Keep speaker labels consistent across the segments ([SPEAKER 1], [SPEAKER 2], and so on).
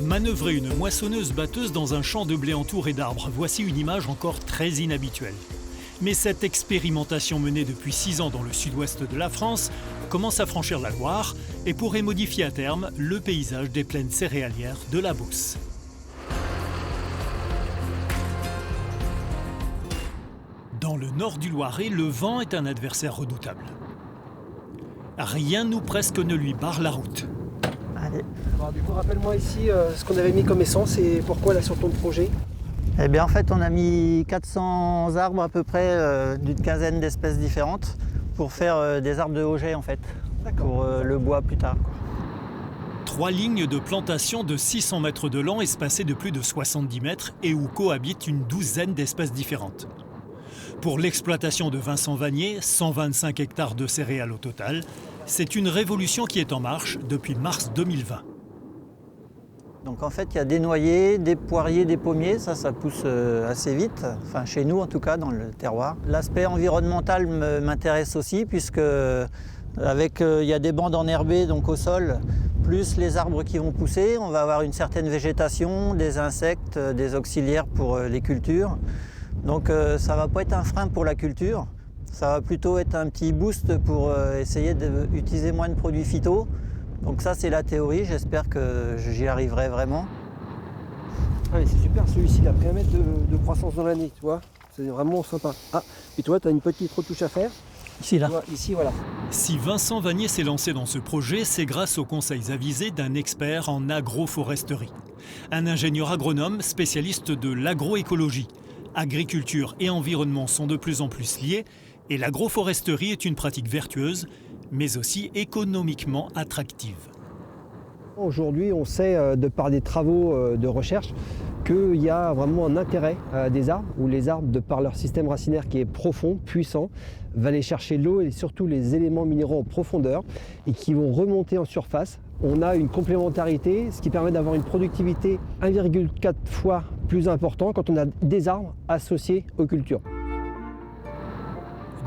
[SPEAKER 1] Manœuvrer une moissonneuse-batteuse dans un champ de blé entouré d'arbres, voici une image encore très inhabituelle. Mais cette expérimentation menée depuis 6 ans dans le sud-ouest de la France commence à franchir la Loire et pourrait modifier à terme le paysage des plaines céréalières de la Beauce. Dans le nord du Loiret, le vent est un adversaire redoutable. Rien ou presque ne lui barre la route.
[SPEAKER 2] Allez.
[SPEAKER 3] Alors, du coup, rappelle-moi ici ce qu'on avait mis comme essence et pourquoi là sur ton projet.
[SPEAKER 2] Eh bien en fait on a mis 400 arbres à peu près d'une quinzaine d'espèces différentes pour faire des arbres de Auger en fait, pour le bois plus tard.
[SPEAKER 1] 3 lignes de plantation de 600 mètres de long espacées de plus de 70 mètres et où cohabitent une douzaine d'espèces différentes. Pour l'exploitation de Vincent Vanier, 125 hectares de céréales au total, c'est une révolution qui est en marche depuis mars 2020.
[SPEAKER 2] Donc en fait il y a des noyers, des poiriers, des pommiers, ça pousse assez vite, enfin chez nous en tout cas dans le terroir. L'aspect environnemental m'intéresse aussi puisque il y a des bandes enherbées donc au sol, plus les arbres qui vont pousser, on va avoir une certaine végétation, des insectes, des auxiliaires pour les cultures. Donc ça ne va pas être un frein pour la culture, ça va plutôt être un petit boost pour essayer d'utiliser moins de produits phyto. Donc ça c'est la théorie, j'espère que j'y arriverai vraiment.
[SPEAKER 3] Ah, c'est super celui-ci, il a pris 1 mètre de croissance dans l'année, tu vois. C'est vraiment sympa. Ah, et toi tu as une petite retouche à faire.
[SPEAKER 2] Ici là.
[SPEAKER 3] Tu vois, ici voilà.
[SPEAKER 1] Si Vincent Vanier s'est lancé dans ce projet, c'est grâce aux conseils avisés d'un expert en agroforesterie. Un ingénieur agronome spécialiste de l'agroécologie. Agriculture et environnement sont de plus en plus liés et l'agroforesterie est une pratique vertueuse, mais aussi économiquement attractive.
[SPEAKER 3] Aujourd'hui, on sait, de par des travaux de recherche, qu'il y a vraiment un intérêt des arbres, où les arbres, de par leur système racinaire qui est profond, puissant, va aller chercher l'eau et surtout les éléments minéraux en profondeur et qui vont remonter en surface. On a une complémentarité, ce qui permet d'avoir une productivité 1,4 fois plus importante quand on a des arbres associés aux cultures.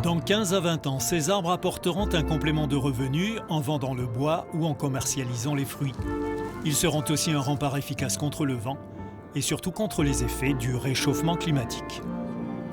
[SPEAKER 1] Dans 15 à 20 ans, ces arbres apporteront un complément de revenus en vendant le bois ou en commercialisant les fruits. Ils seront aussi un rempart efficace contre le vent et surtout contre les effets du réchauffement climatique.